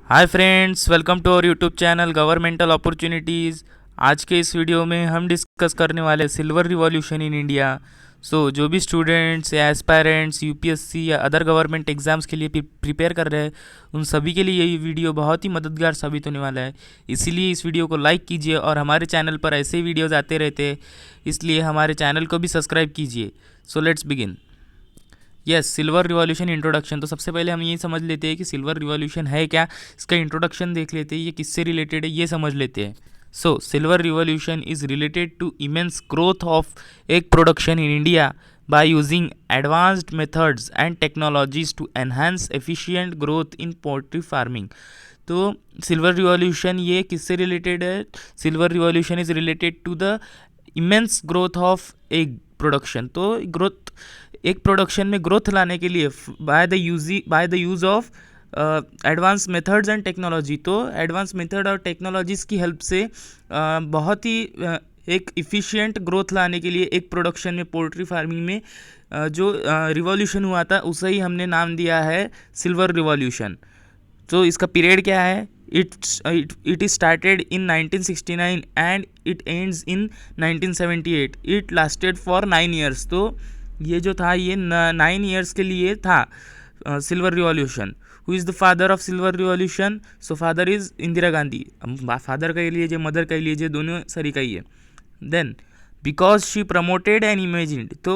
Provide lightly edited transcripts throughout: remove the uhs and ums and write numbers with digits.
Hi friends, welcome to our YouTube channel governmental opportunities. आज के इस वीडियो में हम डिस्कस करने वाले सिल्वर रिवॉल्यूशन इन इंडिया। जो भी स्टूडेंट्स या एस्पायरेंट्स यूपीएससी या अदर गवर्नमेंट एग्जाम्स के लिए प्रिपेयर कर रहे हैं, उन सभी के लिए ये वीडियो बहुत ही मददगार साबित होने वाला है। इसीलिए इस वीडियो को लाइक कीजिए और हमारे चैनल पर ऐसे ही वीडियोज़ आते रहते हैं, इसलिए हमारे चैनल को भी सब्सक्राइब कीजिए। So let's begin. Yes, silver revolution introduction. तो सबसे पहले हम ये समझ लेते हैं कि सिल्वर रिवॉल्यूशन है क्या। इसका इंट्रोडक्शन देख लेते हैं, ये किससे रिलेटेड है ये समझ लेते हैं। Silver revolution is related to immense growth of egg production in India by using advanced methods and technologies to enhance efficient growth in poultry farming. तो सिल्वर रिवॉल्यूशन ये किससे रिलेटेड है? Silver revolution is related to the immense growth of egg production. तो growth, egg production में growth लाने के लिए by the use of advance methods and technology. तो एडवांस मेथड और टेक्नोलॉजीज़ की हेल्प से बहुत ही एक इफ़िशिएंट ग्रोथ लाने के लिए एक प्रोडक्शन में, पोल्ट्री फार्मिंग में जो रिवॉल्यूशन हुआ था उसे ही हमने नाम दिया है सिल्वर रिवॉल्यूशन। तो इसका पीरियड क्या है? It is started in 1969 and it ends in 1978। It lasted for 9 years. तो ये जो था ये 9 ईयर्स के लिए था silver revolution. Who is the father of silver revolution? Father is Indira Gandhi. Father कह लीजिए, मदर कह लीजिए, दोनों सरी का ही है। Then because she promoted and imagined. तो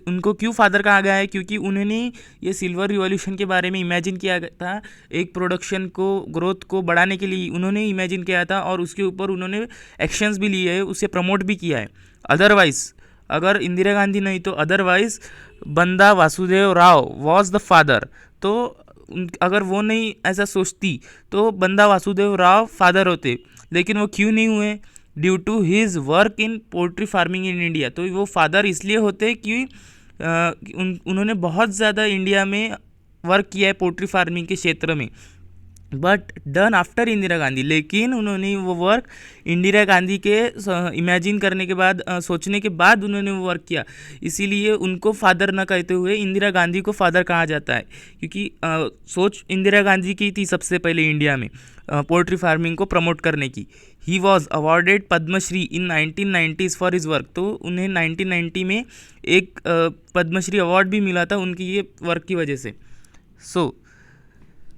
उनको क्यों फादर कहा गया है? क्योंकि उन्होंने ये सिल्वर रिवॉल्यूशन के बारे में इमेजिन किया था। एक प्रोडक्शन को, ग्रोथ को बढ़ाने के लिए उन्होंने इमेजिन किया था और उसके ऊपर उन्होंने एक्शंस भी लिए है, उसे प्रमोट भी किया है। अदरवाइज अगर इंदिरा गांधी नहीं तो अदरवाइज बंदा Vasudev Rao was the father. तो अगर वो नहीं ऐसा सोचती तो बंदा वासुदेव राव फादर होते, लेकिन वो क्यों नहीं हुए? Due to his work in poultry farming in India. तो वो फादर इसलिए होते कि उन्होंने बहुत ज़्यादा इंडिया में वर्क किया है पोल्ट्री फार्मिंग के क्षेत्र में, but done after Indira Gandhi. लेकिन उन्होंने वो वर्क इंदिरा गांधी के इमेजिन करने के बाद, सोचने के बाद उन्होंने वो वर्क किया। इसीलिए उनको फादर न कहते हुए इंदिरा गांधी को फादर कहा जाता है, क्योंकि सोच इंदिरा गांधी की थी सबसे पहले इंडिया में पोल्ट्री फार्मिंग को प्रमोट करने की। He was awarded Padmashri in 1990s for his work. तो उन्हें 1990 में एक पद्मश्री अवार्ड भी मिला था उनकी ये वर्क की वजह से।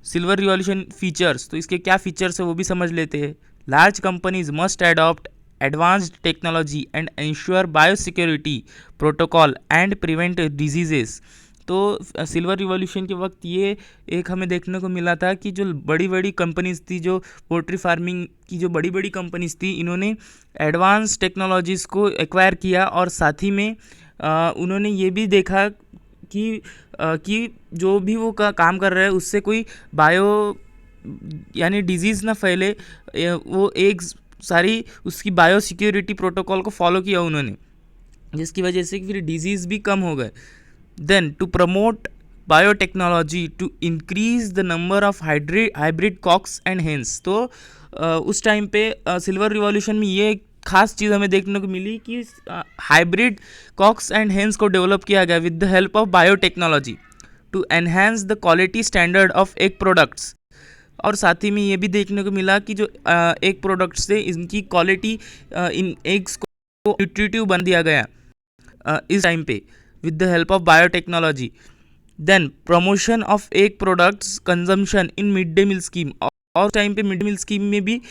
Silver revolution features. तो इसके क्या फीचर्स है वो भी समझ लेते हैं। Large companies must adopt advanced technology and ensure biosecurity protocol and prevent diseases. तो सिल्वर रिवॉल्यूशन के वक्त ये एक हमें देखने को मिला था कि जो बड़ी बड़ी कंपनीज थी, जो पोल्ट्री फार्मिंग की जो बड़ी बड़ी कंपनीज थी, इन्होंने एडवांस टेक्नोलॉजीज़ को एक्वायर किया और साथ ही में उन्होंने ये भी देखा कि जो भी वो काम कर रहा है उससे कोई यानी डिजीज़ ना फैले। वो एक सारी उसकी बायो सिक्योरिटी प्रोटोकॉल को फॉलो किया उन्होंने, जिसकी वजह से फिर डिजीज़ भी कम हो गए। Then to promote biotechnology to increase the number of hybrid cocks and hens. तो उस टाइम पे सिल्वर रिवॉल्यूशन में ये खास चीज़ हमें देखने को मिली कि हाइब्रिड कॉक्स एंड हेंस को डेवलप किया गया with the help of biotechnology to enhance the quality standard of egg products. और साथ ही में ये भी देखने को मिला कि जो एग प्रोडक्ट्स थे, इनकी क्वालिटी, इन एग्स को न्यूट्रिटिव बन दिया गया इस टाइम पे with the help of biotechnology. Then promotion of egg products consumption in mid day meal scheme. और टाइम पे मिड डे मील स्कीम में भी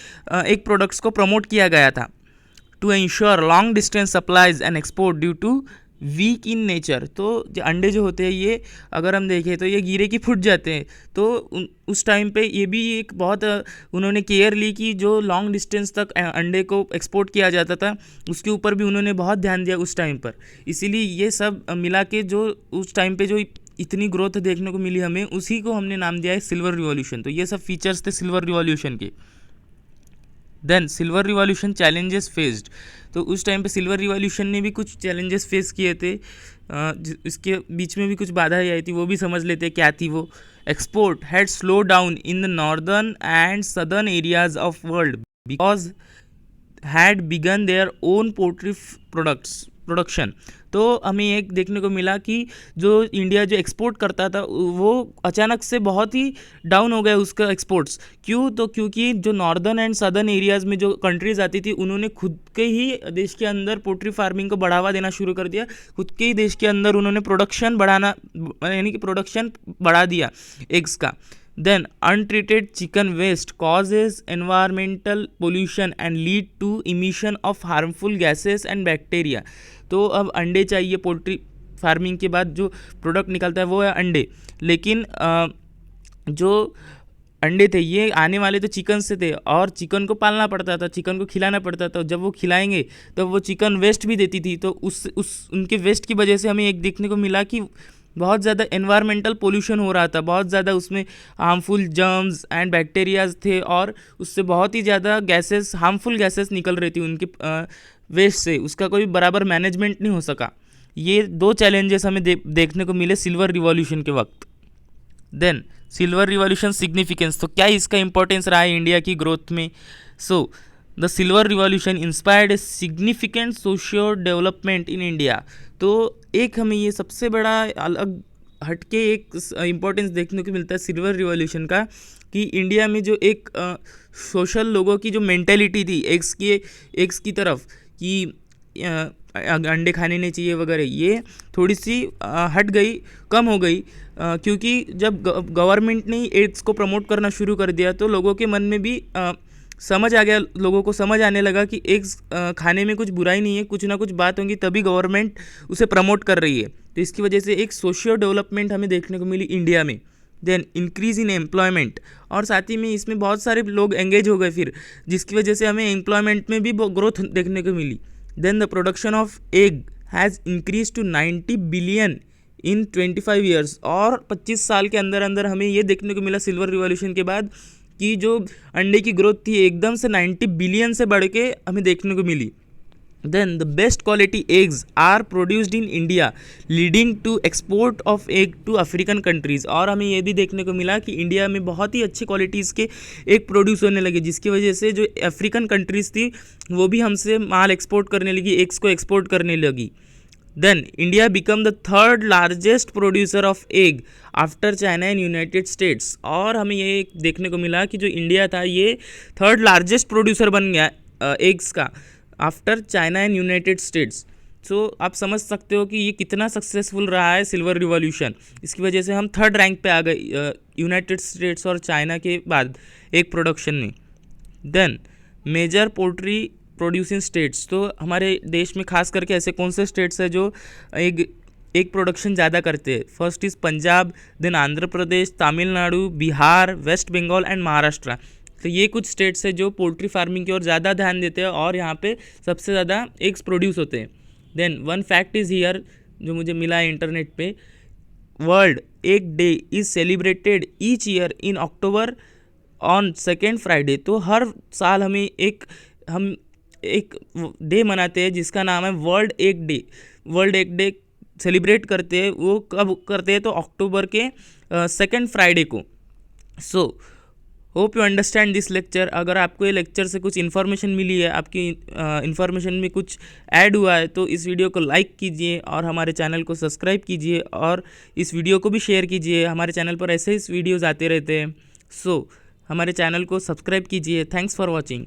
एग प्रोडक्ट्स को प्रमोट किया गया था to ensure long distance supplies and export due to weak in nature. तो जो अंडे जो होते हैं ये अगर हम देखें तो ये गिरे की फूट जाते हैं। तो उस टाइम पे ये भी एक बहुत उन्होंने केयर ली कि जो लॉन्ग डिस्टेंस तक अंडे को एक्सपोर्ट किया जाता था उसके ऊपर भी उन्होंने बहुत ध्यान दिया उस टाइम पर। इसीलिए ये सब मिला के जो उस टाइम पे जो इतनी ग्रोथ देखने को मिली हमें, उसी को हमने नाम दिया है सिल्वर रिवॉल्यूशन। तो ये सब फीचर्स थे सिल्वर रिवॉल्यूशन के। Then silver revolution challenges faced. तो उस टाइम पे सिल्वर रिवॉल्यूशन ने भी कुछ चैलेंजेस फेस किए थे, इसके बीच में भी कुछ बाधाएं आई थी, वो भी समझ लेते क्या थी वो। Export had slow down in the northern and southern areas of world because had begun their own poultry production. तो हमें एक देखने को मिला कि जो इंडिया जो एक्सपोर्ट करता था वो अचानक से बहुत ही डाउन हो गया उसका एक्सपोर्ट्स। क्यों? तो क्योंकि जो नॉर्दर्न एंड सदर्न एरियाज़ में जो कंट्रीज़ आती थी उन्होंने खुद के ही देश के अंदर पोल्ट्री फार्मिंग को बढ़ावा देना शुरू कर दिया। खुद के ही देश के अंदर उन्होंने प्रोडक्शन बढ़ाना यानी कि प्रोडक्शन बढ़ा दिया एग्स का। Then untreated chicken waste causes environmental pollution and lead to emission of harmful gases and bacteria। तो अब अंडे चाहिए, पोल्ट्री फार्मिंग के बाद जो प्रोडक्ट निकलता है वो है अंडे, लेकिन जो अंडे थे ये आने वाले तो चिकन से थे और चिकन को पालना पड़ता था, चिकन को खिलाना पड़ता था। जब वो खिलाएंगे तो वो चिकन वेस्ट भी देती थी, तो उस उनके वेस्ट की वजह से हमें एक देखने को मिला कि बहुत ज़्यादा एनवायरमेंटल पोल्यूशन हो रहा था, बहुत ज़्यादा उसमें हार्मफुल जर्म्स एंड बैक्टीरियाज थे और उससे बहुत ही ज़्यादा गैसेस, हार्मफुल गैसेस निकल रही थी उनके वेस्ट से। उसका कोई बराबर मैनेजमेंट नहीं हो सका। ये दो चैलेंजेस हमें देखने को मिले सिल्वर रिवॉल्यूशन के वक्त। देन सिल्वर रिवॉल्यूशन सिग्निफिकेंस, तो क्या इसका इंपॉर्टेंस रहा है इंडिया की ग्रोथ में? So the silver revolution inspired a significant socio development in India. तो एक हमें ये सबसे बड़ा अलग हटके एक इम्पोर्टेंस देखने को मिलता है सिल्वर रिवॉल्यूशन का, कि इंडिया में जो एक सोशल लोगों की जो मेंटेलिटी थी एग्स की तरफ कि अंडे खाने नहीं चाहिए वगैरह, ये थोड़ी सी हट गई, कम हो गई, क्योंकि जब गवर्नमेंट ने एग्स को प्रमोट करना शुरू कर दिया तो लोगों के मन में भी समझ आ गया, लोगों को समझ आने लगा कि एग्स खाने में कुछ बुराई नहीं है, कुछ ना कुछ बात होंगी तभी गवर्नमेंट उसे प्रमोट कर रही है। तो इसकी वजह से एक सोशियो डेवलपमेंट हमें देखने को मिली इंडिया में। देन इंक्रीज इन एम्प्लॉयमेंट, और साथ ही में इसमें बहुत सारे लोग एंगेज हो गए फिर, जिसकी वजह से हमें एम्प्लॉयमेंट में भी ग्रोथ देखने को मिली। Then the production of egg has increase to 90 billion in 25 years, और 25 साल के अंदर अंदर हमें ये देखने को मिला सिल्वर रिवॉल्यूशन के बाद कि जो अंडे की ग्रोथ थी एकदम से 90 बिलियन से बढ़ के हमें देखने को मिली। Then the best quality eggs are produced in India leading to export of egg to African countries, और हमें ये भी देखने को मिला कि इंडिया में बहुत ही अच्छी क्वालिटीज़ के एग प्रोड्यूस होने लगे, जिसकी वजह से जो अफ्रीकन कंट्रीज़ थी वो भी हमसे माल एक्सपोर्ट करने लगी, एग्स को एक्सपोर्ट करने लगी। Then India became the third largest producer of egg after China and United States, और हमें ये देखने को मिला कि जो इंडिया था ये थर्ड लार्जेस्ट प्रोड्यूसर बन गया एग्स का after China and United States. So आप समझ सकते हो कि ये कितना सक्सेसफुल रहा है सिल्वर रिवॉल्यूशन। इसकी वजह से हम थर्ड रैंक पे आ गए यूनाइटेड स्टेट्स और चाइना के बाद एग प्रोडक्शन में। Then major poultry producing states, तो हमारे देश में खास करके ऐसे कौन से स्टेट्स हैं जो एक प्रोडक्शन ज़्यादा करते हैं? First is Punjab, then Andhra Pradesh, Tamil Nadu, Bihar, west Bengal and Maharashtra. तो ये कुछ स्टेट्स हैं जो पोल्ट्री फार्मिंग की ओर ज़्यादा ध्यान देते हैं और यहाँ पे सबसे ज़्यादा एग्स प्रोड्यूस होते हैं। Then one fact is here जो मुझे मिला है इंटरनेट पे, world egg day is celebrated each year in October on second Friday. तो हर साल हमें हम एक डे मनाते हैं जिसका नाम है world egg day. World egg day celebrate करते हैं, वो कब करते हैं? तो अक्टूबर के सेकेंड फ्राइडे को। So hope you understand this lecture. अगर आपको ये लेक्चर से कुछ इन्फॉर्मेशन मिली है, आपकी इन्फॉर्मेशन में कुछ ऐड हुआ है, तो इस वीडियो को लाइक कीजिए और हमारे चैनल को सब्सक्राइब कीजिए और इस वीडियो को भी शेयर कीजिए। हमारे चैनल पर ऐसे ही वीडियोज़ आते रहते हैं। सो हमारे चैनल को सब्सक्राइब कीजिए। Thanks for watching.